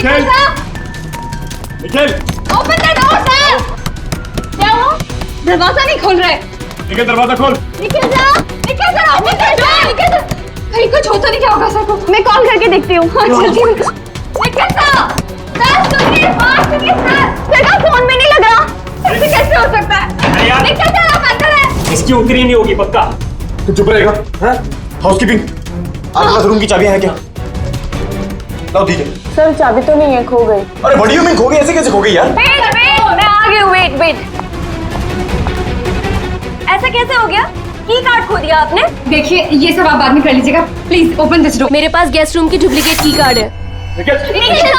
Nikhil Nikhil open the door sir. क्या हुआ? दरवाजा नहीं खोल रहे। निखिल दरवाजा खोल। Nikhil sir open the door. Nikhil sir कहीं कुछ होता नहीं क्या होगा सर को? मैं कॉल करके देखती हूँ। हाँ जल्दी। निखिल सर सुनिए बात सुनिए सर का फोन में नहीं लग रहा। ऐसे कैसे हो सकता है? निखिल सर आप अंदर हैं। इसकी उतरी नहीं होगी पक्का। तो चुप रहेगा? हाउसकीपिंग आपके पास रूम की चाबियां हैं क्या? लाओ दीजिए। सर चाबी तो नहीं है, खो गई। अरे बड़ियों में खो गई, ऐसे कैसे खो गई यार? वेट मैं आ गई हूँ। वेट ऐसा कैसे हो गया? की कार्ड खो दिया आपने? देखिए ये सब आप बाद में कर लीजिएगा। Please open this door. मेरे पास गेस्ट रूम की डुप्लीकेट की कार्ड है। निखिल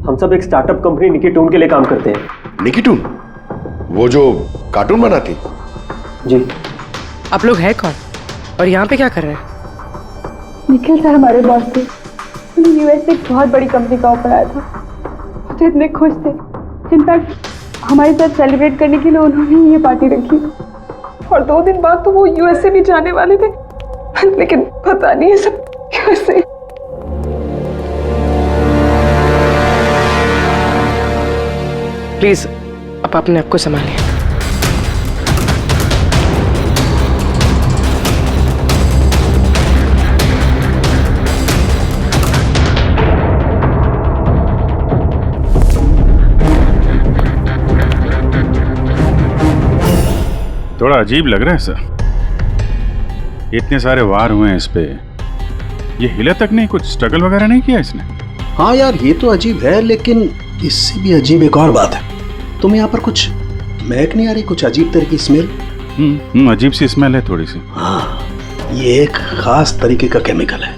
हम सब एक स्टार्टअप कंपनी निकिटून के लिए काम करते हैं। निकिटून? वो जो कार्टून बनाती? जी। आप लोग हैं कौन और यहाँ पे क्या कर रहे हैं? निखिल सर हमारे बॉस थे। उन्हें यूएस से एक बहुत बड़ी कंपनी का ऑफर आया था। वो तो इतने खुश थे। इनफैक्ट हमारे साथ सेलिब्रेट करने के लिए उन्होंने ये पार्टी रखी और 2 दिन बाद तो वो यूएस से भी जाने वाले थे, लेकिन पता नहीं है सब कैसे। प्लीज आप अपने आप को संभालिए। थोड़ा अजीब लग रहा है सर। इतने सारे वार हुए हैं इस पे, ये हिला तक नहीं, कुछ स्ट्रगल वगैरह नहीं किया इसने? हाँ यार ये तो अजीब है, लेकिन इससे भी अजीब एक और बात है। तुम्हें यहाँ पर कुछ महक नहीं आ रही? कुछ अजीब तरह की स्मेल? अजीब सी स्मेल है थोड़ी सी। हाँ ये एक खास तरीके का केमिकल है।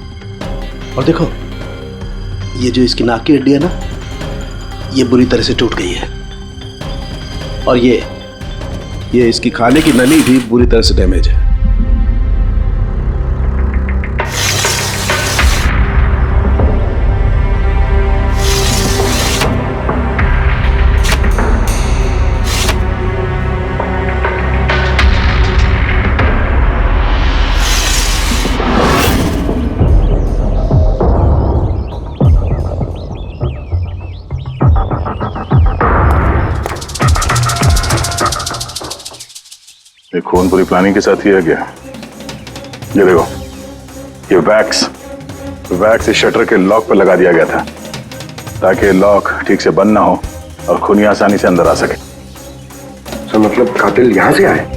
और देखो ये जो इसकी नाक की हड्डी है ना, ये बुरी तरह से टूट गई है। और ये इसकी खाने की नली भी बुरी तरह से डैमेज है। ये खून पूरी प्लानिंग के साथ किया गया। ये देखो, ये वैक्स इस शटर के लॉक पर लगा दिया गया था ताकि लॉक ठीक से बंद ना हो और खूनी आसानी से अंदर आ सके। तो मतलब कातिल यहाँ से आए?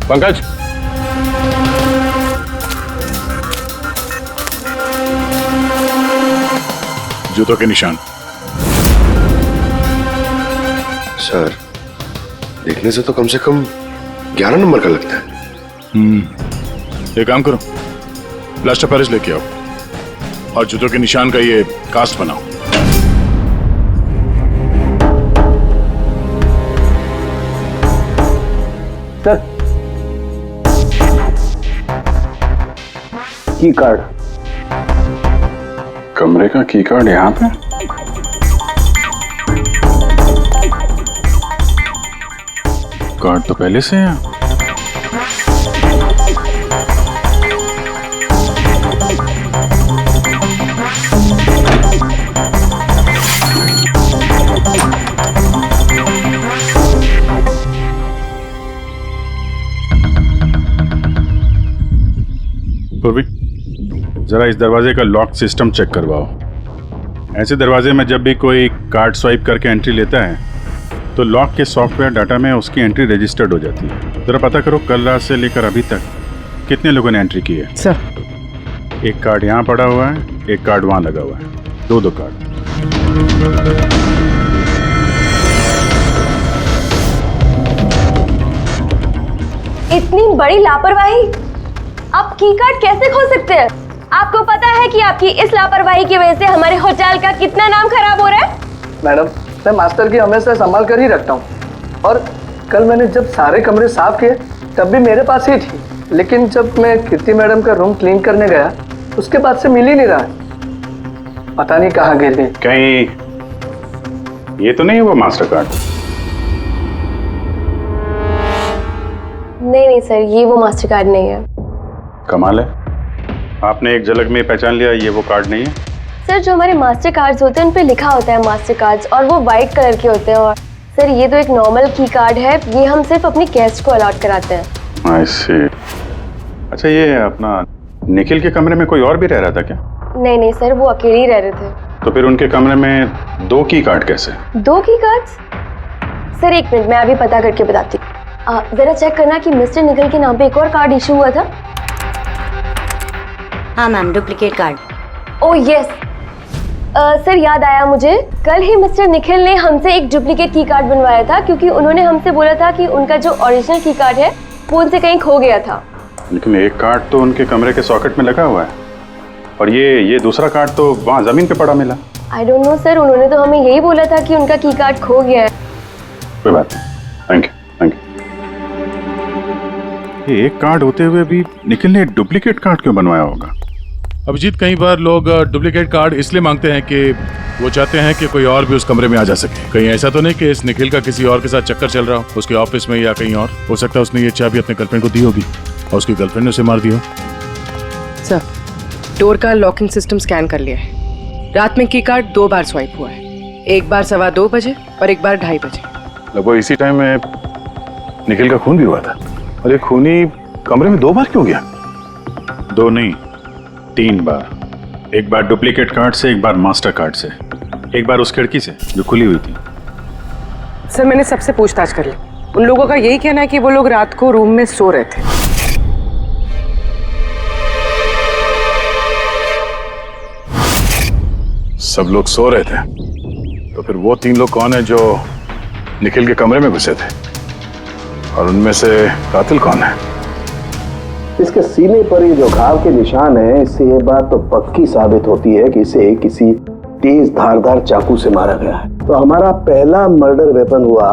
पंकज, जूतों के निशान। सर देखने से तो कम 11 नंबर का लगता है। एक काम करो, प्लास्टर पेरिस लेके आओ और जूतों के निशान का ये कास्ट बनाओ। सर की कार्ड। कमरे का की कार्ड यहाँ पे? कार्ड तो पहले से है। पूर्वी, जरा इस दरवाजे का लॉक सिस्टम चेक करवाओ। ऐसे दरवाजे में जब भी कोई कार्ड स्वाइप करके एंट्री लेता है तो लॉक के सॉफ्टवेयर डाटा में उसकी एंट्री रजिस्टर्ड हो जाती है। जरा पता करो कल रात से लेकर अभी तक कितने लोगों ने एंट्री की है। सर। एक कार्ड यहाँ पड़ा हुआ है, एक कार्ड वहाँ लगा हुआ है, दो कार्ड। इतनी बड़ी लापरवाही! आप की कार्ड कैसे खो सकते हैं? आपको पता है कि आपकी इस लापरवाही की वजह से हमारे होटल का कितना नाम खराब हो रहा है? मैडम, मैं मास्टर की हमेशा संभाल कर ही रखता हूँ और कल मैंने जब सारे कमरे साफ किए तब भी मेरे पास ही थी, लेकिन जब मैं कीर्ति मैडम का रूम क्लीन करने गया उसके बाद से मिल ही नहीं रहा। पता नहीं कहाँ गिर गई। कहीं ये तो नहीं हुआ मास्टर कार्ड? नहीं सर, ये वो मास्टर कार्ड नहीं है। कमाल है, आपने एक झलक में पहचान लिया ये वो कार्ड नहीं है। सर, जो हमारे मास्टर कार्ड्स होते हैं उन पे लिखा होता है मास्टर कार्ड्स और वो वाइट कलर के होते हैं। और सर, ये तो एक नॉर्मल की कार्ड है, ये हम सिर्फ अपनी गेस्ट को अलॉट कराते हैं। आई सी। अच्छा, ये अपना निखिल के कमरे में कोई और भी रह रहा था क्या? नहीं सर, वो अकेले ही रह रहे थे। तो फिर उनके कमरे में 2 की कार्ड कैसे? 2 की कार्ड्स? सर एक मिनट, मैं अभी पता करके बताती हूँ। जरा चेक करना कि मिस्टर निखिल के नाम पे एक और कार्ड इशू हुआ था। हाँ ma'am, duplicate card. Oh yes sir, याद आया मुझे, कल ही मिस्टर निखिल ने हमसे एक डुप्लीकेट की कार्ड बनवाया था क्योंकि उन्होंने हमसे बोला था कि उनका जो ओरिजिनल की कार्ड है वो उनसे कहीं खो गया था। लेकिन एक कार्ड तो उनके कमरे के सॉकेट में लगा हुआ है और ये दूसरा कार्ड तो वहाँ जमीन पे पड़ा मिला। आई डोंट नो सर, उन्होंने तो हमें यही बोला था कि उनका की कार्ड खो गया है। कोई बात नहीं, थैंक यू। ये एक कार्ड होते हुए भी निखिल ने डुप्लीकेट कार्ड क्यों बनवाया होगा? अभिजीत, कई बार लोग डुप्लीकेट कार्ड इसलिए मांगते हैं कि वो चाहते हैं कि कोई और भी उस कमरे में आ जा सके। कहीं ऐसा तो नहीं कि इस निखिल का किसी और के साथ चक्कर चल रहा हो, उसके ऑफिस में या कहीं और। हो सकता है उसने ये चाबी अपने गर्लफ्रेंड को दी होगी और उसकी गर्लफ्रेंड ने उसे मार दिया। सर, डोर का लॉकिंग सिस्टम स्कैन कर लिया है। रात में की कार्ड 2 बार स्वाइप हुआ है, एक बार 2:15 बजे और एक बार 2:30 बजे। लगभग इसी टाइम में निखिल का खून भी हुआ था। और ये खूनी कमरे में 2 बार क्यों गया? 2 नहीं, 3 बार। एक बार डुप्लीकेट कार्ड से, एक बार मास्टर कार्ड से, एक बार उस खिड़की से जो खुली हुई थी। सर, मैंने सबसे पूछताछ कर ली, उन लोगों का यही कहना है कि वो लोग रात को रूम में सो रहे थे। सब लोग सो रहे थे, तो फिर वो 3 लोग कौन है जो निखिल के कमरे में घुसे थे? और उनमें से कातिल कौन है? इसके सीने पर ये जो घाव के निशान है, इससे ये बात तो पक्की साबित होती है कि इसे किसी तेज धारदार चाकू से मारा गया है। तो हमारा पहला मर्डर वेपन हुआ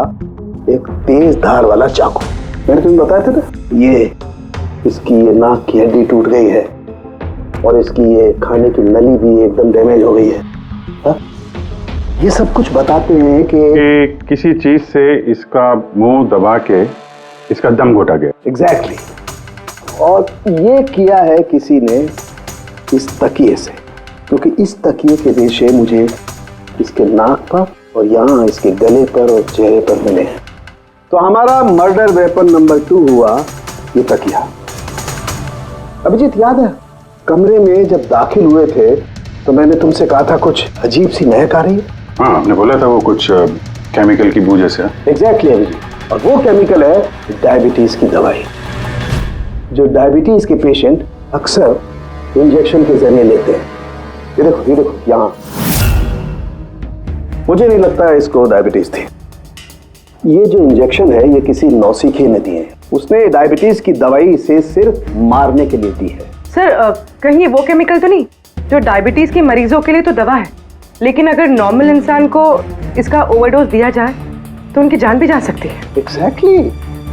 एक तेज धार वाला चाकू। मैंने तुम्हें बताया था ना, ये इसकी ये नाक की हड्डी टूट गई है और इसकी ये खाने की नली भी एकदम डैमेज हो गई है। हा? ये सब कुछ बताते हैं कि किसी चीज से इसका मुंह दबा के इसका दम घोटा गया। एग्जैक्टली। और ये किया है किसी ने इस तकिए से, क्योंकि इस तकिए के रेशे मुझे इसके नाक पर और यहाँ इसके गले पर और चेहरे पर मिले हैं। तो हमारा मर्डर वेपन नंबर 2 हुआ ये तकिया। अभिजीत, याद है कमरे में जब दाखिल हुए थे तो मैंने तुमसे कहा था कुछ अजीब सी महक आ रही है? हाँ, आपने बोला था वो कुछ केमिकल की बू जैसे। एग्जैक्टली अभिजीत, और वो केमिकल है डायबिटीज की दवाई, जो डायबिटीज के पेशेंट अक्सर इंजेक्शन के जरिए लेते हैं। ये देखो यहाँ। मुझे नहीं लगता है इसको डायबिटीज थी। ये जो इंजेक्शन है ये किसी नौसिखिए ने दिए हैं। उसने डायबिटीज की दवाई इसे सिर्फ मारने के लिए दी है। सर, कहीं ये वो केमिकल तो नहीं जो डायबिटीज के मरीजों के लिए तो दवा है, लेकिन अगर नॉर्मल इंसान को इसका ओवरडोज दिया जाए तो उनकी जान भी जा सकती है। एग्जैक्टली।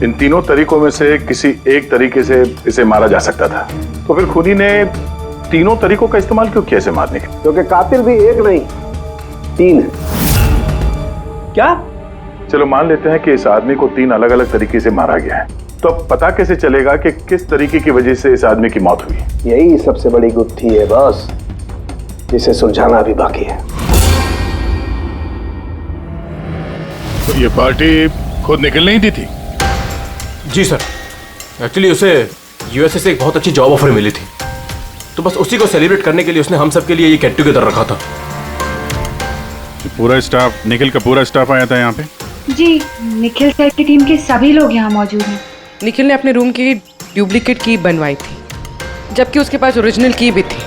इन तीनों तरीकों में से किसी एक तरीके से इसे मारा जा सकता था, तो फिर खुदी ने तीनों तरीकों का इस्तेमाल क्यों किया इसे मारने के? क्योंकि कातिल भी एक नहीं 3 है। क्या? चलो मान लेते हैं कि इस आदमी को 3 अलग अलग तरीके से मारा गया है, तो अब पता कैसे चलेगा कि किस तरीके की वजह से इस आदमी की मौत हुई? यही सबसे बड़ी गुत्थी है बॉस, जिसे सुलझाना भी बाकी है। तो ये पार्टी खुद निकल नहीं दी थी? जी सर, एक्चुअली उसे यूएसए से एक बहुत अच्छी जॉब ऑफर मिली थी, तो बस उसी को सेलिब्रेट करने के लिए उसने हम सब के लिए ये गेट टुगेदर रखा था। पूरा स्टाफ, निखिल का पूरा स्टाफ आया था यहाँ पे? जी, निखिल सर की टीम के सभी लोग यहाँ मौजूद हैं। निखिल ने अपने रूम की डुप्लीकेट की बनवाई थी, जबकि उसके पास ओरिजिनल की भी थी।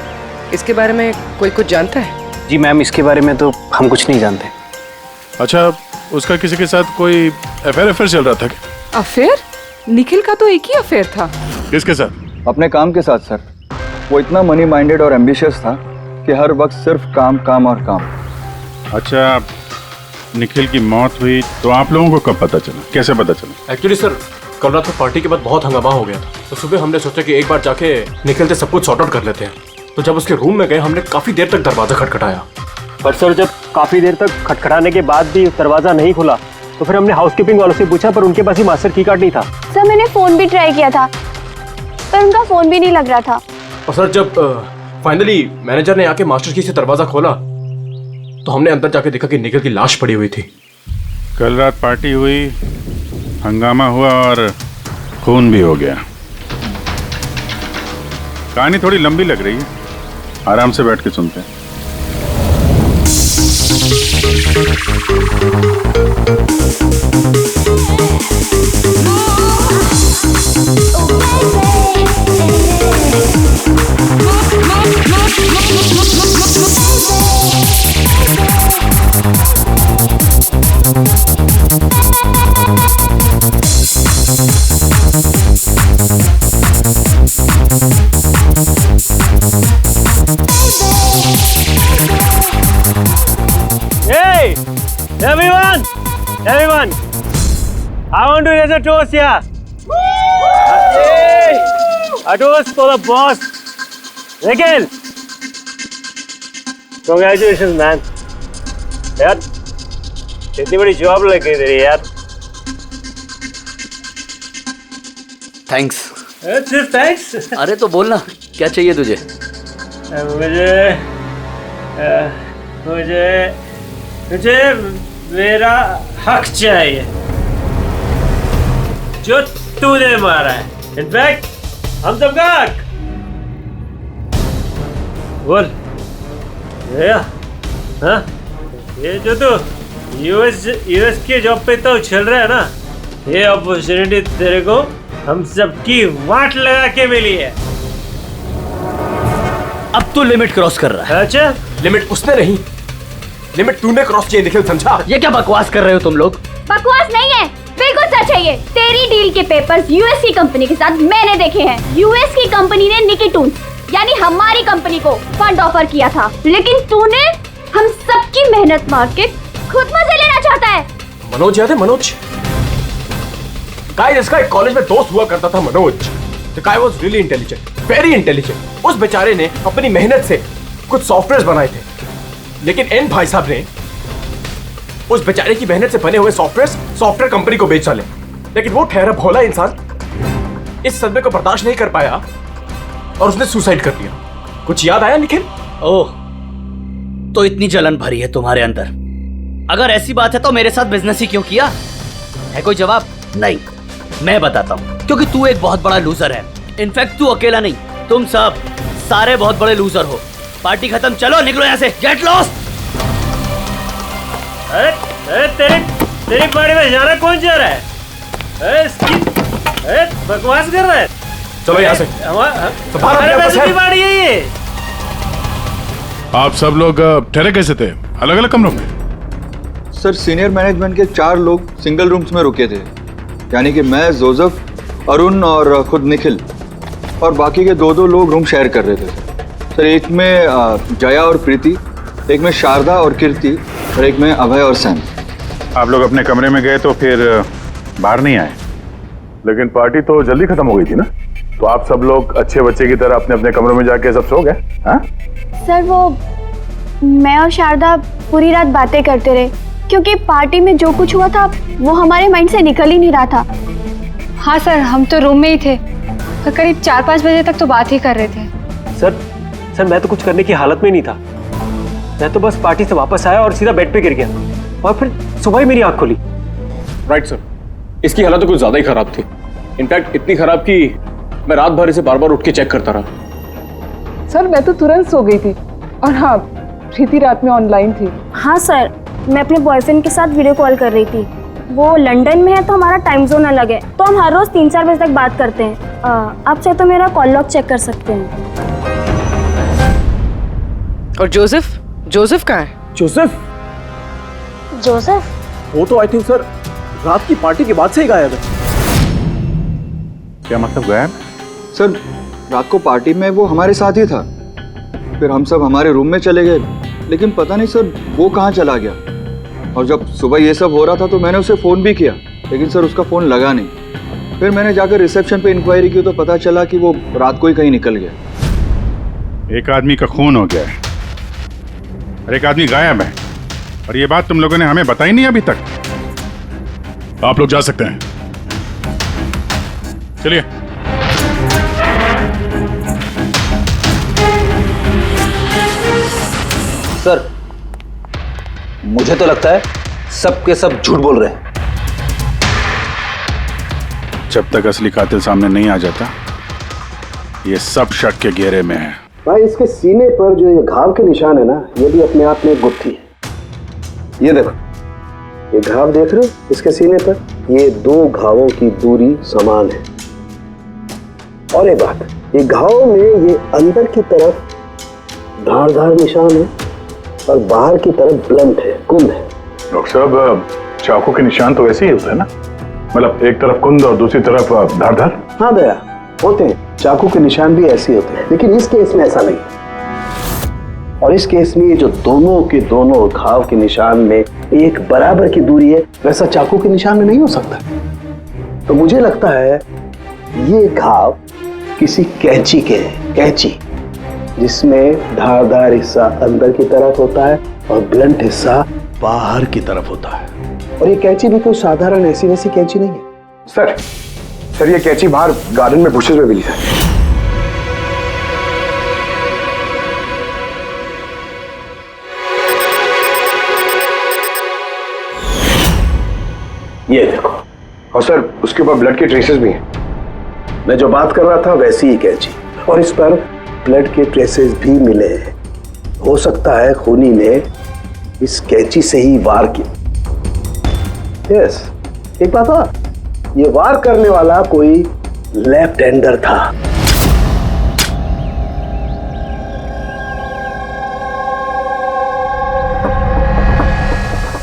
इसके बारे में कोई कुछ जानता है? जी मैम, इसके बारे में तो हम कुछ नहीं जानते। अच्छा, उसका किसी के साथ कोई अफेयर चल रहा था क्या? अफेयर? निखिल का तो एक ही अफेयर था। किसके साथ? अपने काम के साथ सर। वो इतना मनी माइंडेड और एम्बिशियस था कि हर वक्त सिर्फ काम काम और काम। अच्छा, निखिल की मौत हुई तो आप लोगों को कब पता चला, कैसे पता चला? एक्चुअली सर, कल रात को पार्टी के बाद बहुत हंगामा हो गया था, तो सुबह हमने सोचा कि एक बार जाके निखिल से सब कुछ सॉर्ट आउट कर लेते हैं। तो जब उसके रूम में गए, हमने काफी देर तक दरवाजा खटखटाया। पर सर, जब काफी देर तक खटखटाने के बाद भी दरवाजा नहीं खुला तो फिर हमने हाउसकीपिंग वालों से पूछा, पर उनके पास ही मास्टर की कार्ड नहीं था। सर मैंने फोन भी ट्राई किया था, पर उनका फोन भी नहीं लग रहा था। और सर, जब फाइनली मैनेजर ने आके मास्टर की से दरवाजा खोला तो हमने अंदर जाके देखा कि निखिल की लाश पड़ी हुई थी। कल रात पार्टी हुई, हंगामा हुआ और खून भी हो गया। कहानी थोड़ी लंबी लग रही है, आराम से बैठ के सुनते हैं। Hey, everyone, I want to raise a toast here. Hey, a toast for the boss, Nikhil. Congratulations, man. यार, इतनी बड़ी जॉब लग गई तेरी यार। थैंक्स। सिर्फ थैंक्स? अरे तो बोलना, क्या चाहिए तुझे? मुझे मेरा हक चाहिए जो तूने मारा है। इनफैक्ट हम सबका हक। बोल हाँ, ये जो तू यूएस के जॉब पे तो चल रहा है ना, ये अपॉर्चुनिटी तेरे को हम सबकी वाट लगा के मिली है। अब तू लिमिट क्रॉस कर रहा है। अच्छा, लिमिट उसने नहीं, लिमिट तूने क्रॉस किया निखिल, समझा? ये क्या बकवास कर रहे हो तुम लोग? बकवास नहीं है, बिल्कुल सच है ये। तेरी डील के पेपर्स यूएस की कंपनी के साथ मैंने देखे हैं। यूएस की कंपनी ने निकी टून्स यानी हमारी कंपनी को फंड ऑफर किया था, लेकिन तूने हम सबकी मेहनत मार के खुद मजे लेना चाहता है। मनोज याद है? मनोज, गाइस, इसका एक कॉलेज में दोस्त हुआ करता था Manoj. The guy was really intelligent, very intelligent। उस बेचारे ने अपनी मेहनत से कुछ सॉफ्टवेयर बनाए थे, लेकिन एन भाई साहब ने उस बेचारे की मेहनत से बने हुए सॉफ्टवेयर कंपनी को बेच डाले। लेकिन वो ठहरा भोला इंसान इस सदमे को बर्दाश्त नहीं कर पाया और उसने सुसाइड कर लिया। कुछ याद आया निखिल? ओह, तो इतनी जलन भरी है तुम्हारे अंदर। अगर ऐसी बात है तो मेरे साथ बिजनेस ही क्यों किया? है कोई जवाब? नहीं, मैं बताता हूँ। क्योंकि तू एक बहुत बड़ा लूजर है। इनफैक्ट तू अकेला नहीं, तुम सब सारे बहुत बड़े लूजर हो। पार्टी खत्म, चलो निकलो यहाँ से, गेट लॉस्ट। अरे तेरी पार्टी में जाना कौन जा रहा है? अरे बकवास कर रहा है। चलो यहाँ से। हमारे पैसे की पार्टी है ये। आप सब लोग ठहरे कैसे थे, अलग अलग कमरों में? सर, सीनियर मैनेजमेंट के 4 लोग सिंगल रूम्स में रुके थे, यानी कि मैं, जोसेफ, अरुण और खुद निखिल, और बाकी के 2 लोग रूम शेयर कर रहे थे। सर, एक में जया और प्रीति, एक में शारदा और कीर्ति, और एक में अभय और सैम। आप लोग अपने कमरे में गए तो फिर बाहर नहीं आए? लेकिन पार्टी तो जल्दी खत्म हो गई थी ना, तो आप सब लोग अच्छे बच्चे की तरह अपने अपने कमरों में जाके सब सो गए? हाँ सर, वो मैं और शारदा पूरी रात बातें करते रहे, क्योंकि पार्टी में जो कुछ हुआ था वो हमारे माइंड से निकल ही नहीं रहा था। हाँ सर, हम तो रूम में ही थे, तो करीब 4-5 बजे तक तो बात ही कर रहे थे। सर, मैं तो कुछ करने की हालत में नहीं था। मैं तो बस पार्टी से वापस आया और सीधा बेड पे गिर गया, और फिर सुबह ही मेरी आंख खुली। राइट सर, इसकी हालत तो कुछ ज्यादा ही खराब थी। इनफैक्ट इतनी खराब कि मैं रात भर इसे बार बार उठ के चेक करता रहा। सर मैं तो तुरंत सो गई थी। और हाँ, प्रीति रात में ऑनलाइन थी। हाँ सर, मैं अपने बॉयफ्रेंड के साथ वीडियो कॉल कर रही थी। वो लंदन में है तो हमारा टाइम जोन अलग है, तो हम हर रोज 3-4 बजे तक बात करते हैं। आप चाहे तो मेरा कॉल लॉग चेक कर सकते हैं। और जोसेफ? जोसेफ कहाँ है? जोसेफ? जोसेफ? वो तो आई थिंक सर रात की पार्टी के बाद से ही गायब है। क्या मतलब गायब? सर रात को पार्टी में वो हमारे साथ ही था, फिर हम सब हमारे रूम में चले गए, लेकिन पता नहीं सर वो कहाँ चला गया। और जब सुबह ये सब हो रहा था तो मैंने उसे फ़ोन भी किया, लेकिन सर उसका फ़ोन लगा नहीं। फिर मैंने जाकर रिसेप्शन पे इंक्वायरी की तो पता चला कि वो रात को ही कहीं निकल गया। एक आदमी का खून हो गया है और एक आदमी गायब है, और ये बात तुम लोगों ने हमें बताई नहीं अभी तक। आप लोग जा सकते हैं, चलिए। सर मुझे तो लगता है सब के सब झूठ बोल रहे हैं। जब तक असली कातिल सामने नहीं आ जाता, ये सब शक के घेरे में है। भाई इसके सीने पर जो ये घाव के निशान है ना, ये भी अपने आप में एक गुत्थी है। ये देखो, ये घाव देख रहे हो इसके सीने पर? ये 2 घावों की दूरी समान है। और एक बात, ये घाव में ये अंदर की तरफ धारदार निशान है और बाहर की तरफ ब्लंट है, कुंद है। डॉक्टर साहब, चाकू के निशान तो ऐसे ही होते हैं ना? मतलब एक तरफ कुंद और दूसरी तरफ धारदार। हाँ दया, होते हैं, चाकू के निशान भी ऐसे होते हैं, लेकिन इस केस में ऐसा नहीं है। और इस केस में जो दोनों के दोनों घाव के निशान में एक बराबर की दूरी है, वैसा चाकू के निशान में नहीं हो सकता। तो मुझे लगता है ये घाव किसी कैंची के हैं, कैंची जिसमें धारदार हिस्सा अंदर की तरफ होता है और ब्लंट हिस्सा बाहर की तरफ होता है। और ये कैंची भी कोई साधारण ऐसी वैसी कैंची नहीं है। सर ये कैंची बाहर गार्डन में बुशेस में मिली है। ये देखो। और सर उसके ऊपर ब्लड के ट्रेसेस भी हैं। मैं जो बात कर रहा था वैसी ही कैंची, और इस पर ब्लड के ट्रेसेस भी मिले हैं। हो सकता है खूनी ने इस कैंची से ही वार किया। यस, एक बात और, ये वार करने वाला कोई लेफ्ट हैंडर था।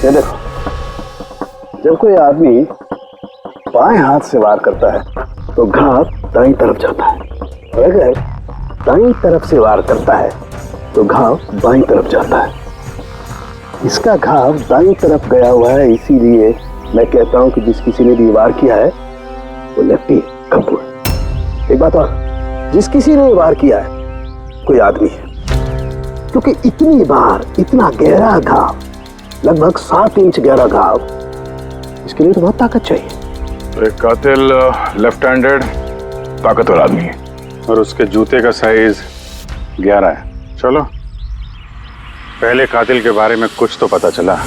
ये देखो, जब कोई आदमी बाएं हाथ से वार करता है तो घाव दाईं तरफ जाता है, और अगर दाईं तरफ से वार करता है तो घाव बाईं तरफ जाता है। इसका घाव दाईं तरफ गया हुआ है, इसीलिए मैं कहता हूं कि जिस किसी ने भी वार किया है वो लेफ्टी कपूर। एक बात और, जिस किसी ने वार किया है कोई आदमी है, क्योंकि इतनी बार इतना गहरा घाव, लगभग 7 इंच गहरा घाव, इसके लिए तो बहुत ताकत चाहिए। एक कातिल लेफ्ट हैंडेड ताकतवर आदमी है और उसके जूते का साइज 11 है। चलो पहले कातिल के बारे में कुछ तो पता चला।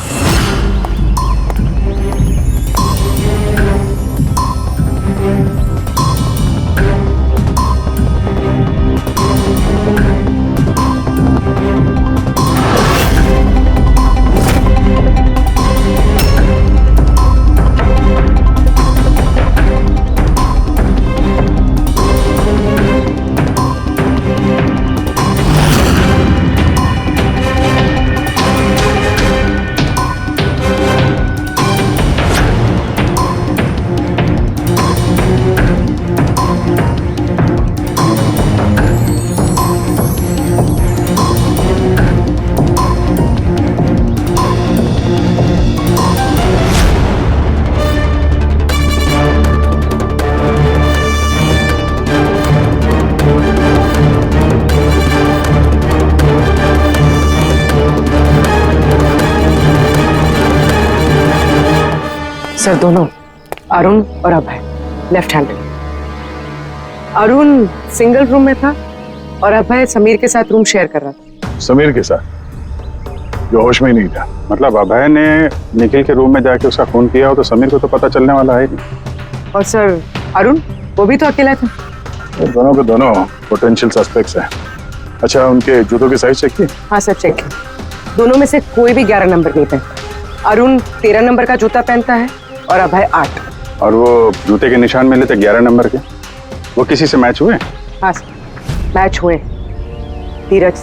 सर दोनों, अरुण और Abhay, left handed. Arun single room में था और अभय समीर के साथ रूम शेयर कर रहा था। समीर के साथ? जो होश में ही नहीं था। मतलब अभय ने निखिल के रूम में जाके उसका खून किया हो तो समीर को तो पता चलने वाला है नहीं। और सर अरुण, वो भी तो अकेला था। दोनों के दोनों पोटेंशियल सस्पेक्ट्स हैं। अच्छा, उनके जूतों की साइज चेक की? हाँ सर, चेक। दोनों में से कोई भी 11 नंबर नहीं पहनता। अरुण 13 नंबर का जूता पहनता है और अभय 8। और वो जूते के निशान मिले थे 11 नंबर के, वो किसी से मैच हुए? हाँ सर, मैच हुए। धीरज।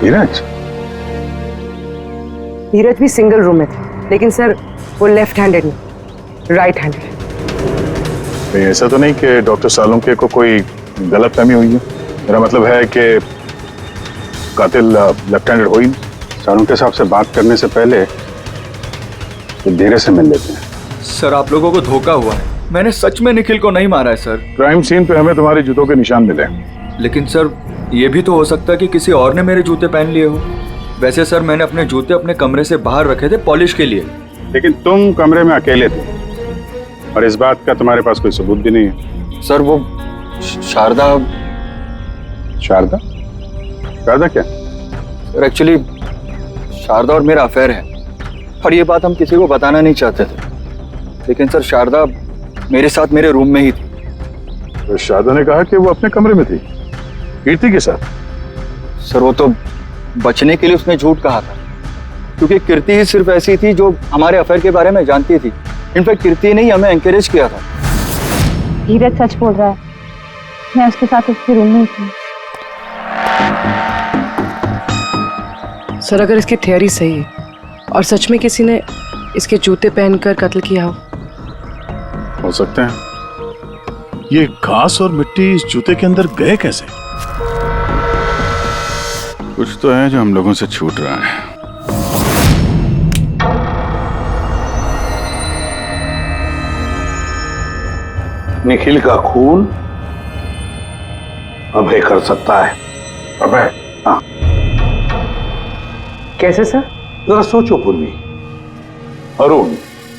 धीरज? धीरज भी सिंगल रूम में थे, लेकिन सर वो लेफ्ट हैंडेड नहीं, राइट हैंडेड। ऐसा तो नहीं कि डॉक्टर सालुंके को कोई गलतफहमी हुई है? मेरा मतलब है कि कातिल लेफ्ट हैंडेड हो ही नहीं। सालुंके साहब से बात करने से पहले तो धीरज से मिल लेते हैं। सर, आप लोगों को धोखा हुआ है। मैंने सच में निखिल को नहीं मारा है सर। क्राइम सीन पे हमें तुम्हारे जूतों के निशान मिले, लेकिन सर ये भी तो हो सकता है कि किसी और ने मेरे जूते पहन लिए हो। वैसे सर मैंने अपने जूते अपने कमरे से बाहर रखे थे पॉलिश के लिए। लेकिन तुम कमरे में अकेले थे और इस बात का तुम्हारे पास कोई सबूत भी नहीं है। सर वो शारदा। शारदा? शारदा क्या? सर एक्चुअली शारदा और मेरा अफेयर है और ये बात हम किसी को बताना नहीं चाहते थे, लेकिन सर शारदा मेरे साथ मेरे रूम में ही थी। तो शारदा ने कहा कि वो अपने कमरे में थी कीर्ति के साथ। सर वो तो बचने के लिए उसने झूठ कहा था, क्योंकि कीर्ति ही सिर्फ ऐसी थी जो हमारे अफेयर के बारे में जानती थी। इनफैक्ट कीर्ति ने ही हमें एनकरेज किया था। धीरज सच बोल रहा है, मैं उसके साथ उसके रूम में थी। सर अगर इसकी थियरी सही है और सच में किसी ने इसके जूते पहनकर कत्ल किया हो सकता है। ये घास और मिट्टी इस जूते के अंदर गए कैसे? कुछ तो है जो हम लोगों से छूट रहा है। निखिल का खून अभय कर सकता है। अभय? हाँ। कैसे सर? जरा सोचो पूर्वी। अरुण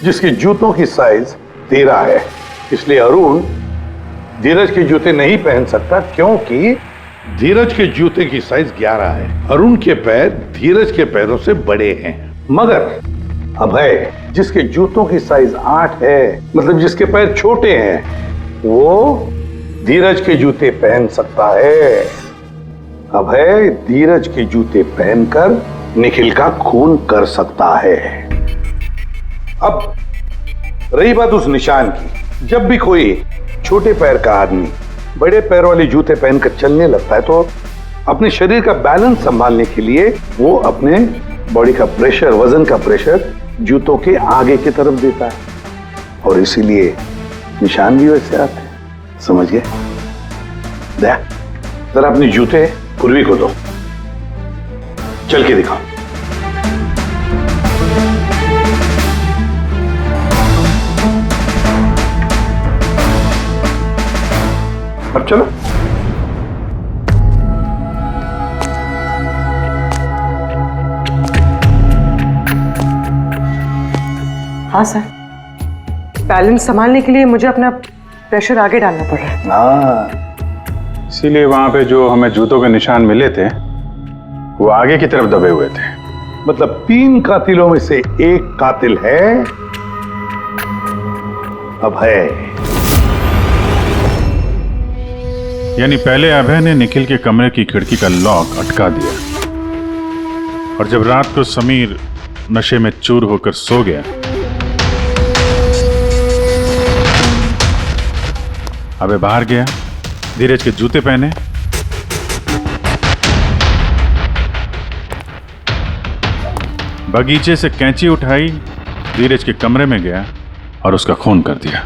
जिसके जूतों की साइज 13 है, इसलिए अरुण धीरज के जूते नहीं पहन सकता, क्योंकि धीरज के जूते की साइज 11 है। अरुण के पैर धीरज के पैरों से बड़े हैं। मगर अभय जिसके जूतों की साइज 8 है, मतलब जिसके पैर छोटे हैं, वो धीरज के जूते पहन सकता है। अभय धीरज के जूते पहनकर निखिल का खून कर सकता है। अब रही बात उस निशान की, जब भी कोई छोटे पैर का आदमी बड़े पैर वाले जूते पहनकर चलने लगता है तो अपने शरीर का बैलेंस संभालने के लिए वो अपने बॉडी का प्रेशर, वजन का प्रेशर जूतों के आगे की तरफ देता है, और इसीलिए निशान भी वैसे आते हैं। समझ गए? दया, जरा अपने जूते पूर्वी को दो, चल के दिखाओ। अब चलो। हाँ सर, बैलेंस संभालने के लिए मुझे अपना प्रेशर आगे डालना पड़ रहा है। हाँ, इसीलिए वहां पे जो हमें जूतों के निशान मिले थे वो आगे की तरफ दबे हुए थे। मतलब 3 कातिलों में से एक कातिल है अभय। यानी पहले अभय ने निखिल के कमरे की खिड़की का लॉक अटका दिया, और जब रात को समीर नशे में चूर होकर सो गया, अभय बाहर गया, धीरज के जूते पहने, बगीचे से कैंची उठाई, धीरज के कमरे में गया और उसका खून कर दिया।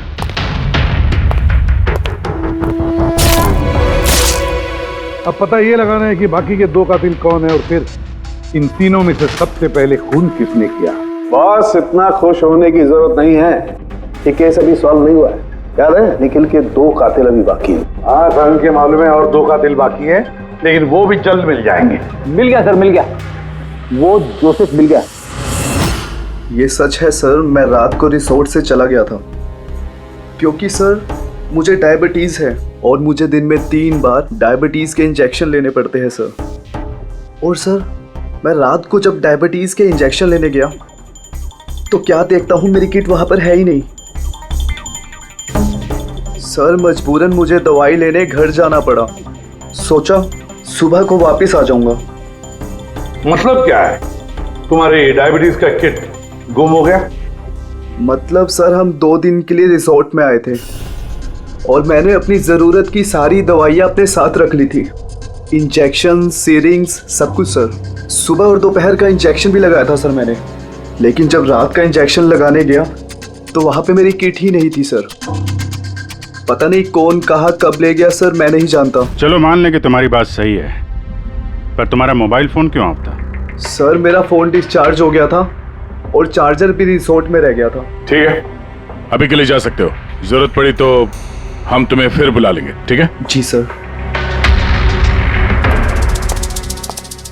अब पता ये लगाना है कि बाकी के 2 कातिल कौन है और फिर इन तीनों में से सबसे पहले खून किसने किया। बॉस, इतना खुश होने की जरूरत नहीं है, ये केस अभी सॉल्व नहीं हुआ है। याद है, निखिल के 2 कातिल अभी बाकी हैं। हाँ सर, के मालूम है, और 2 कातिल बाकी है, लेकिन वो भी जल्द मिल जाएंगे। मिल गया सर, मिल गया। वो जोसेफ मिल गया। ये सच है सर, मैं रात को रिसोर्ट से चला गया था क्योंकि सर मुझे डायबिटीज़ है और मुझे दिन में 3 बार डायबिटीज़ के इंजेक्शन लेने पड़ते हैं सर। और सर मैं रात को जब डायबिटीज़ के इंजेक्शन लेने गया तो क्या देखता हूँ मेरी किट वहाँ पर है ही नहीं। सर मजबूरन मुझे दवाई लेने घर जाना पड़ा। सोचा सुबह को वापस आ जाऊंगा। मतलब क्या है? तुम्हारे डायबिटीज का किट गुम हो गया? मतलब सर हम 2 दिन के लिए रिसोर्ट में आए थे और मैंने अपनी ज़रूरत की सारी दवाइयाँ अपने साथ रख ली थी। इंजेक्शन, सीरिंग्स, सब कुछ सर। सुबह और दोपहर का इंजेक्शन भी लगाया था सर मैंने, लेकिन जब रात का इंजेक्शन लगाने गया तो वहाँ पे मेरी किट ही नहीं थी सर। पता नहीं कौन कहाँ कब ले गया सर, मैं नहीं जानता। चलो मान लें कि तुम्हारी बात सही है, पर तुम्हारा मोबाइल फोन क्यों ऑफ था? सर मेरा फ़ोन डिस्चार्ज हो गया था और चार्जर भी रिसोर्ट में रह गया था। ठीक है, अभी के लिए जा सकते हो। जरूरत पड़ी तो हम तुम्हें फिर बुला लेंगे, ठीक है? जी सर।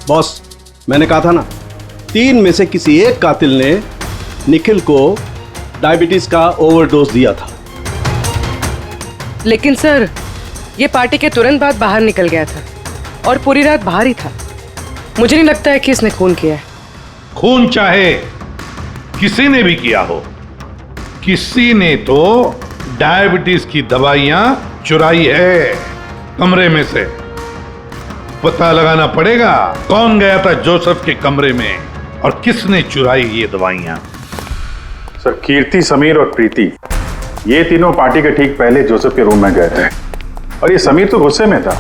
बॉस, मैंने कहा था ना, 3 में से किसी एक कातिल ने निखिल को डायबिटीज का ओवरडोज दिया था। लेकिन सर, ये पार्टी के तुरंत बाद बाहर निकल गया था और पूरी रात बाहर ही था। मुझे नहीं लगता है कि इसने खून किया है। खून चाहे किसी ने भी किया हो, किसी ने तो डायबिटीज की दवाइयां चुराई है कमरे में से। पता लगाना पड़ेगा कौन गया था जोसेफ के कमरे में और किसने चुराई ये दवाइयां। सर, कीर्ति, समीर और प्रीति, ये तीनों पार्टी के ठीक पहले जोसेफ के रूम में गए थे और ये समीर तो गुस्से में था,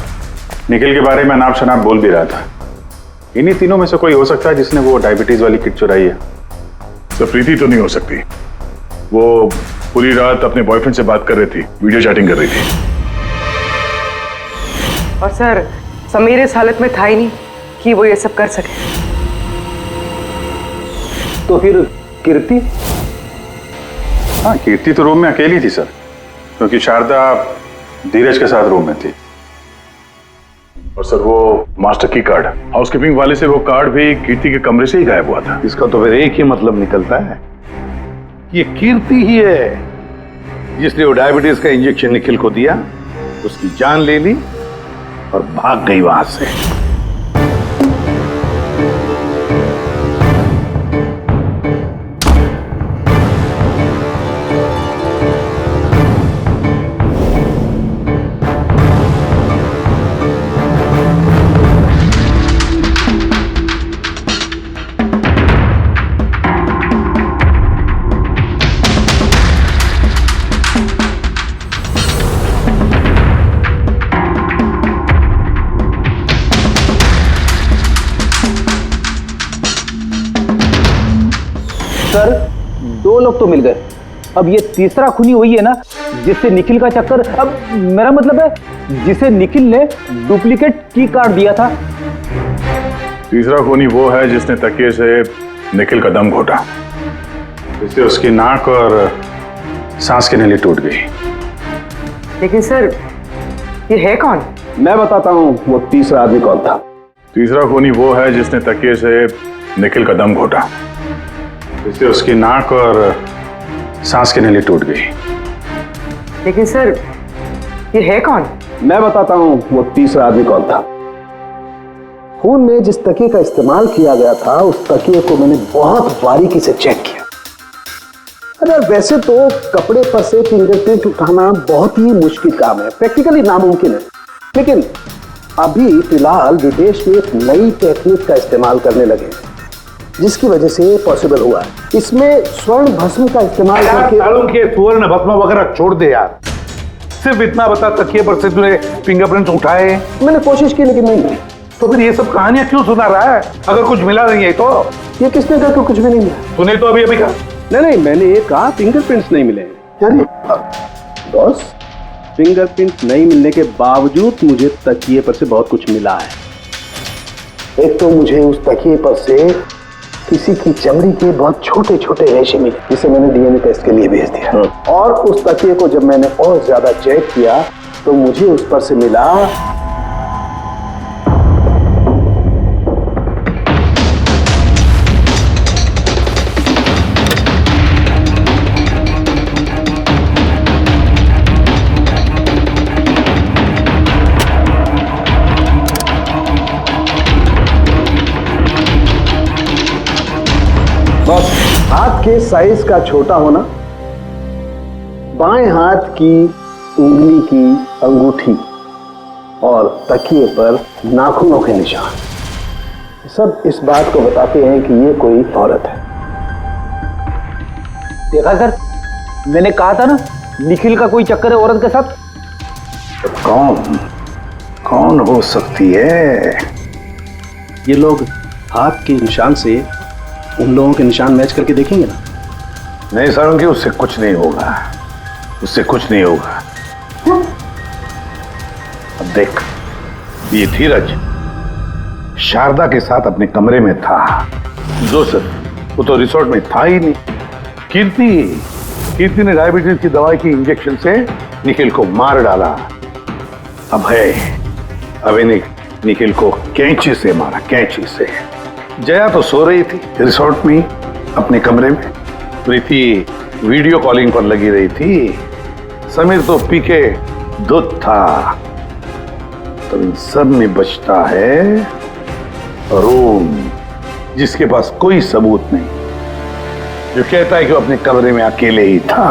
निखिल के बारे में अनाप शनाप बोल भी रहा था। इन्हीं तीनों में से कोई हो सकता है जिसने वो डायबिटीज वाली किट चुराई है। तो प्रीति तो नहीं हो सकती, वो पूरी रात अपने बॉयफ्रेंड से बात कर रही थी, वीडियो चैटिंग कर रही थी। और सर, समीर इस हालत में था ही नहीं कि वो ये सब कर सके। तो फिर कीर्ति? हाँ, कीर्ति तो रूम में अकेली थी सर, क्योंकि शारदा धीरज के साथ रूम में थी। और सर, वो मास्टर की कार्ड, हाउसकीपिंग वाले से वो कार्ड भी कीर्ति के कमरे से ही गायब हुआ था। इसका तो फिर एक ही मतलब निकलता है, ये कीर्ति ही है जिसने वो डायबिटीज का इंजेक्शन निखिल को दिया, उसकी जान ले ली और भाग गई वहां से। सर, 2 लोग तो मिल गए, अब ये तीसरा खूनी वही है ना जिससे निखिल का चक्कर। अब मेरा मतलब है जिसे निखिल ने डुप्लीकेट की कार्ड दिया था। तीसरा खूनी वो है जिसने तकिए से निखिल का दम घोटा, इससे उसकी नाक और सांस की नली टूट गई। लेकिन सर, ये है कौन? मैं बताता हूँ वो तीसरा आदमी कौन था। तीसरा खूनी वो है जिसने तकिए से निखिल का दम घोटा, इससे उसकी नाक और सांस की नली टूट गई। लेकिन सर, ये है कौन? मैं बताता हूँ वो तीसरा आदमी कौन था। खून में जिस तकिए का इस्तेमाल किया गया था, उस तकिए को मैंने बहुत बारीकी से चेक किया। अगर वैसे तो कपड़े पर से फिंगरप्रिंट उठाना बहुत ही मुश्किल काम है, प्रैक्टिकली नामुमकिन है, लेकिन अभी फिलहाल विदेश में एक नई टेक्निक का इस्तेमाल करने लगे जिसकी वजह से पॉसिबल हुआ है। इसमें स्वर्ण भस्म का इस्तेमाल करके। सालों के स्वर्ण भस्म वगैरह छोड़ दे यार, सिर्फ इतना बता तकिए पर से तूने फिंगरप्रिंट्स उठाए? मैंने कोशिश की लेकिन नहीं मिली। तो फिर ये सब कहानियां क्यों सुना रहा है अगर कुछ मिला नहीं है? तो ये किसने कहा कि कुछ भी नहीं मिला? तूने तो अभी कहा। नहीं, मैंने ये कहा फिंगरप्रिंट्स नहीं मिले। यानी बॉस, फिंगरप्रिंट नहीं मिलने के बावजूद मुझे तकिए पर से बहुत कुछ मिला है। एक तो मुझे उस तकिए पर से किसी की चमड़ी के बहुत छोटे छोटे रेशे मिले, जिसे मैंने डीएनए टेस्ट के लिए भेज दिया। और उस तकिए को जब मैंने और ज्यादा चेक किया तो मुझे उस पर से मिला बस हाथ के साइज का छोटा होना, बाएं हाथ की उंगली की अंगूठी और तकिए पर नाखूनों के निशान, सब इस बात को बताते हैं कि ये कोई औरत है। देखा सर, मैंने कहा था ना निखिल का कोई चक्कर है औरत के साथ। कौन कौन हो सकती है? ये लोग हाथ के निशान से उन लोगों के निशान मैच करके देखेंगे ना। नहीं सारंगी, उससे कुछ नहीं होगा, उससे कुछ नहीं होगा। अब देख, ये धीरज शारदा के साथ अपने कमरे में था, जोसेफ वो तो रिसोर्ट में था ही नहीं। कीर्ति ने डायबिटीज की दवाई की इंजेक्शन से निखिल को मार डाला। अब निखिल को कैंची से मारा, कैंची से। जया तो सो रही थी रिसोर्ट में अपने कमरे में, प्रीति वीडियो कॉलिंग पर लगी रही थी, समीर तो पी के धुत था। तो इन सब में बचता है अरुण, जिसके पास कोई सबूत नहीं, जो कहता है कि वो अपने कमरे में अकेले ही था।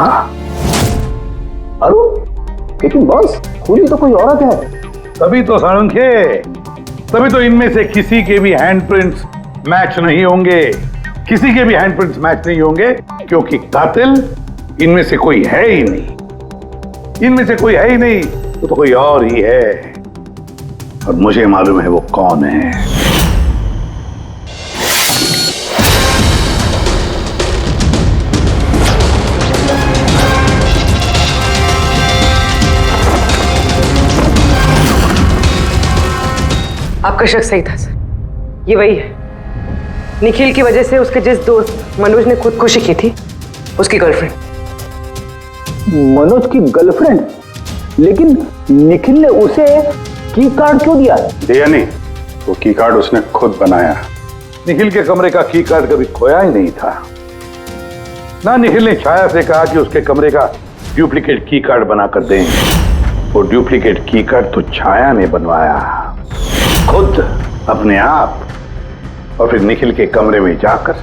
अरुण, लेकिन बॉस खूनी तो कोई औरत है। तभी तो सारंगे, तभी तो इनमें से किसी के भी हैंडप्रिंट्स मैच नहीं होंगे, किसी के भी हैंडप्रिंट्स मैच नहीं होंगे, क्योंकि कातिल इनमें से कोई है ही नहीं। इनमें से कोई है ही नहीं, तो कोई और ही है, और मुझे मालूम है वो कौन है। आपका शक सही था सर, ये वही है। निखिल की वजह से उसके जिस दोस्त मनोज ने खुदकुशी की थी, उसकी गर्लफ्रेंड। मनोज की गर्लफ्रेंड? लेकिन निखिल ने उसे की कार्ड क्यों दिया? दिया नहीं, वो की कार्ड उसने खुद बनाया। निखिल के कमरे का की कार्ड कभी खोया ही नहीं था ना। निखिल ने छाया से कहा कि उसके कमरे का डुप्लीकेट की कार्ड बनाकर दें। वो डुप्लीकेट की कार्ड तो छाया ने बनवाया खुद, अपने आप, और फिर निखिल के कमरे में जाकर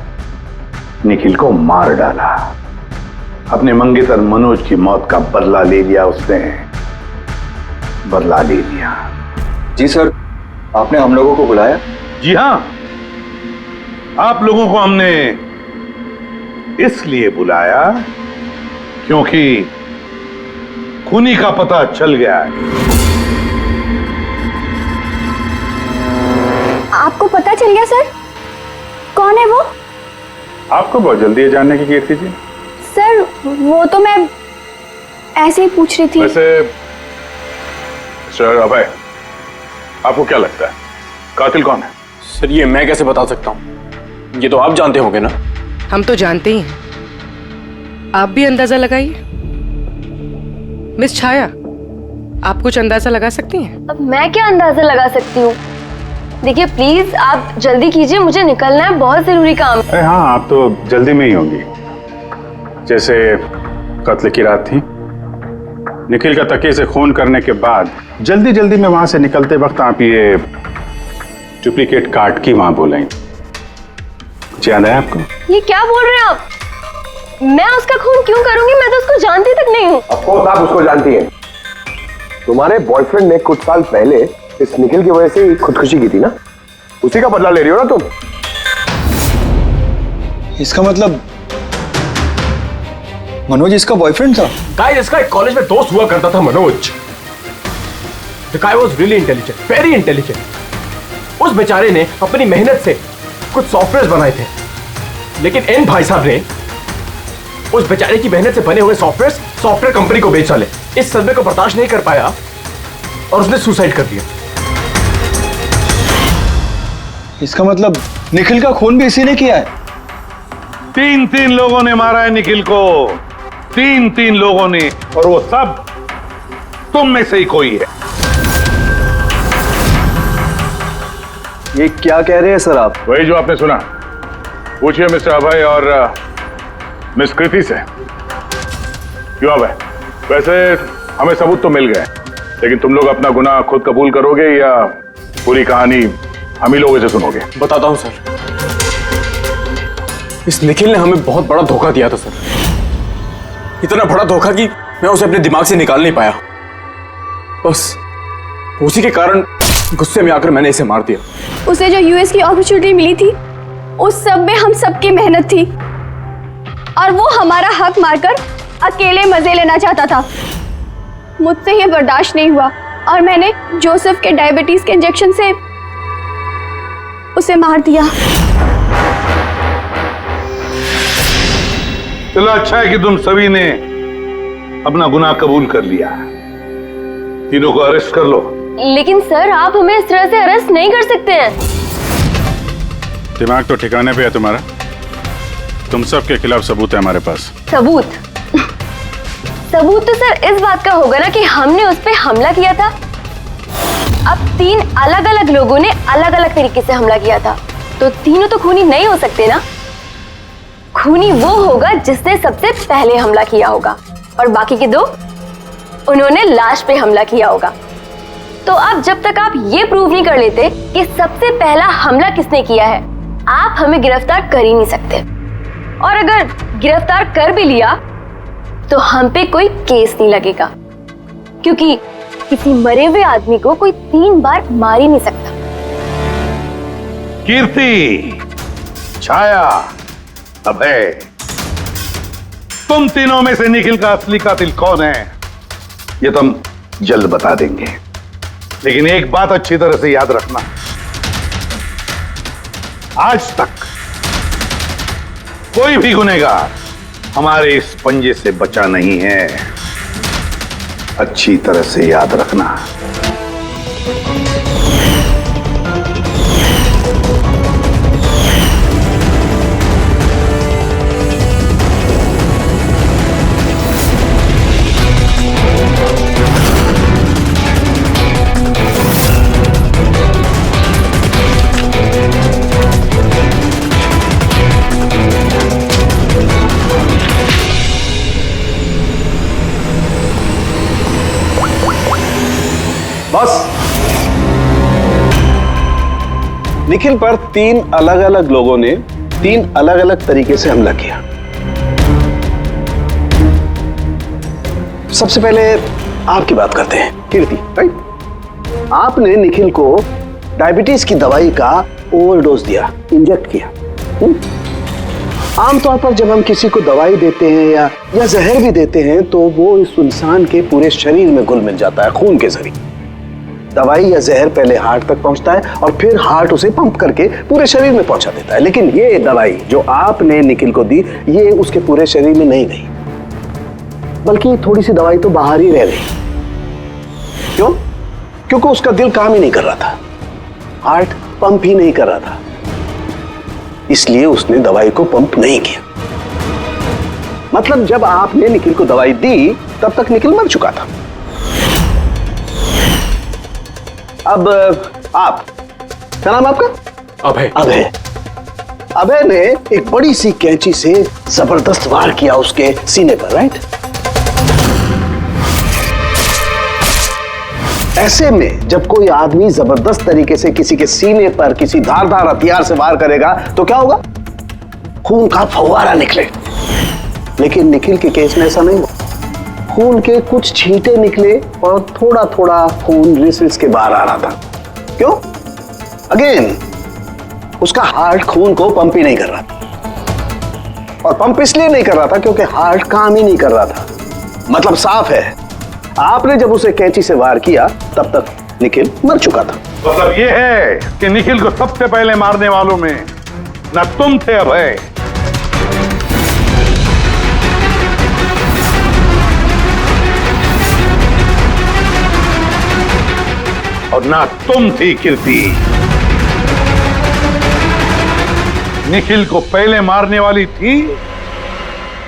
निखिल को मार डाला। अपने मंगेतर मनोज की मौत का बदला ले लिया उसने, बदला ले लिया। जी सर, आपने हम लोगों को बुलाया? जी हां, आप लोगों को हमने इसलिए बुलाया क्योंकि खूनी का पता चल गया है। आपको पता चल गया सर? कौन है वो? आपको बहुत जल्दी है जानने की कीर्ति जी। सर वो तो मैं ऐसे ही पूछ रही थी। वैसे सर अभय, आपको क्या लगता है कातिल कौन है? सर ये मैं कैसे बता सकता हूँ, ये तो आप जानते होंगे ना। हम तो जानते ही हैं, आप भी अंदाजा लगाइए। मिस छाया, आप कुछ अंदाजा लगा सकती हैं? अब मैं क्या अंदाजा लगा सकती हूँ? देखिए प्लीज आप जल्दी कीजिए, मुझे निकलना है, बहुत जरूरी काम है। हाँ, आप तो जल्दी में ही होंगी। जैसे कत्ल की रात थी, निखिल का तकिए से खून करने के बाद जल्दी जल्दी में वहां से निकलते वक्त आप ये डुप्लीकेट कार्ड की वहां बोलें। कुछ याद है आपको? ये क्या बोल रहे हैं आप? मैं उसका खून क्यों करूंगी? मैं तो उसको जानती तक नहीं हूँ। ऑफ कोर्स आप उसको जानती हैं। तुम्हारे बॉयफ्रेंड ने कुछ साल पहले इस निखिल की वजह से खुदकुशी की थी ना, उसी का बदला ले रही हो ना तुम। इसका मतलब मनोज इसका बॉयफ्रेंड था? गाइस, इसका एक कॉलेज में दोस्त हुआ करता था Manoj. The guy was really intelligent, very intelligent। उस बेचारे ने अपनी मेहनत से कुछ सॉफ्टवेयर बनाए थे, लेकिन एन भाई साहब ने उस बेचारे की मेहनत से बने हुए सॉफ्टवेयर कंपनी को बेच डाले। इस सदमे को बर्दाश्त नहीं कर पाया और उसने सुसाइड कर दिया। इसका मतलब निखिल का खून भी इसी ने किया है? 3 लोगों ने मारा है निखिल को, 3 लोगों ने, और वो सब तुम में से ही कोई है। ये क्या कह रहे हैं सर आप? वही जो आपने सुना। पूछिए मिस्टर अभय और मिस कृति से। क्यों अभय? वैसे हमें सबूत तो मिल गए, लेकिन तुम लोग अपना गुनाह खुद कबूल करोगे या पूरी कहानी हम ही लोगों से सुनोगे? बताता हूं सर। इस निखिल ने हमें बहुत बड़ा धोखा दिया था सर, इतना बड़ा धोखा कि मैं उसे अपने दिमाग से निकाल नहीं पाया। उसी के कारण गुस्से में आकर मैंने इसे मार दिया। उसे जो यूएस की अपॉर्चुनिटी मिली थी उस सब में हम सबकी मेहनत थी और वो हमारा हक मारकर अकेले मजे लेना चाहता था। मुझसे ये बर्दाश्त नहीं हुआ और मैंने जोसेफ के डायबिटीज के इंजेक्शन से उसे मार दिया। चलो अच्छा है कि तुम सभी ने अपना गुनाह कबूल कर लिया। तीनों को अरेस्ट कर लो। लेकिन सर आप हमें इस तरह से अरेस्ट नहीं कर सकते हैं। दिमाग तो ठिकाने पे है तुम्हारा। तुम सब के खिलाफ सबूत है हमारे पास। सबूत? सबूत तो सर इस बात का होगा ना कि हमने उस पे हमला किया था। अब 3 अलग अलग लोगों ने अलग अलग तरीके से हमला किया था, तो तीनों तो खूनी नहीं हो सकते ना। खूनी वो होगा जिसने सबसे पहले हमला किया होगा और बाकी के 2 उन्होंने लाश पे हमला किया होगा। तो अब जब तक आप ये प्रूव नहीं कर लेते कि सबसे पहला हमला किसने किया है, आप हमें गिरफ्तार कर ही नहीं सकते। और अगर गिरफ्तार कर भी लिया तो हम पे कोई केस नहीं लगेगा, क्योंकि किसी मरे हुए आदमी को कोई 3 बार मार ही नहीं सकता। कीर्ति, छाया, अभय, तुम तीनों में से निखिल का असली कातिल कौन है ये तुम जल्द बता देंगे। लेकिन एक बात अच्छी तरह से याद रखना, आज तक कोई भी गुनहगार हमारे इस पंजे से बचा नहीं है। अच्छी तरह से याद रखना। बस निखिल पर 3 अलग अलग लोगों ने 3 अलग अलग तरीके से हमला किया। सबसे पहले आपकी बात करते हैं, कीर्ति, राइट? आपने निखिल को डायबिटीज की दवाई का ओवरडोज दिया, इंजेक्ट किया। आमतौर पर जब हम किसी को दवाई देते हैं या जहर भी देते हैं तो वो इस इंसान के पूरे शरीर में घुल मिल जाता है खून के जरिए। दवाई या जहर पहले हार्ट तक पहुंचता है और फिर हार्ट उसे पंप करके पूरे शरीर में पहुंचा देता है। लेकिन ये दवाई जो आपने निखिल को दी, ये उसके पूरे शरीर में नहीं गई, बल्कि थोड़ी सी दवाई तो बाहर ही रह गई। क्यों? क्योंकि उसका दिल काम ही नहीं कर रहा था, हार्ट पंप ही नहीं कर रहा था, इसलिए उसने दवाई को पंप नहीं किया। मतलब जब आपने निखिल को दवाई दी तब तक निखिल मर चुका था। अब आप, क्या नाम आपका? अभय। अभय। अभय ने एक बड़ी सी कैंची से जबरदस्त वार किया उसके सीने पर, राइट? ऐसे में जब कोई आदमी जबरदस्त तरीके से किसी के सीने पर किसी धारदार हथियार से वार करेगा तो क्या होगा? खून का फव्वारा निकले। लेकिन निखिल के केस में ऐसा नहीं हुआ। खून के कुछ छींटे निकले और थोड़ा थोड़ा खून रिस के बाहर आ रहा था। क्यों? अगेन उसका हार्ट खून को पंप ही नहीं कर रहा था, और पंप इसलिए नहीं कर रहा था क्योंकि हार्ट काम ही नहीं कर रहा था। मतलब साफ है, आपने जब उसे कैंची से वार किया तब तक निखिल मर चुका था। मतलब ये है कि निखिल को सबसे पहले मारने वालों में न तुम थे अभय, और ना तुम थी कीर्ति। निखिल को पहले मारने वाली थी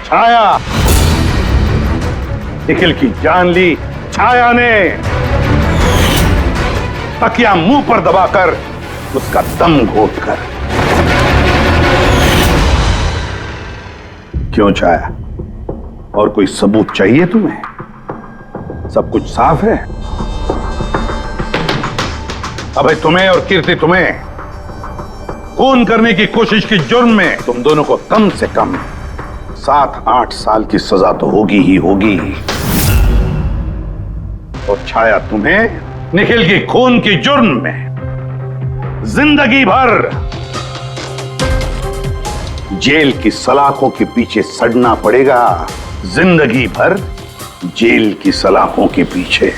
छाया। निखिल की जान ली छाया ने, तकिया मुंह पर दबाकर उसका दम घोटकर। क्यों छाया, और कोई सबूत चाहिए तुम्हें? सब कुछ साफ है। अबे तुम्हें और कीर्ति, तुम्हें खून करने की कोशिश की जुर्म में तुम दोनों को कम से कम 7-8 साल की सजा तो होगी ही होगी। और छाया, तुम्हें निखिल की खून की जुर्म में जिंदगी भर जेल की सलाखों के पीछे सड़ना पड़ेगा। जिंदगी भर जेल की सलाखों के पीछे।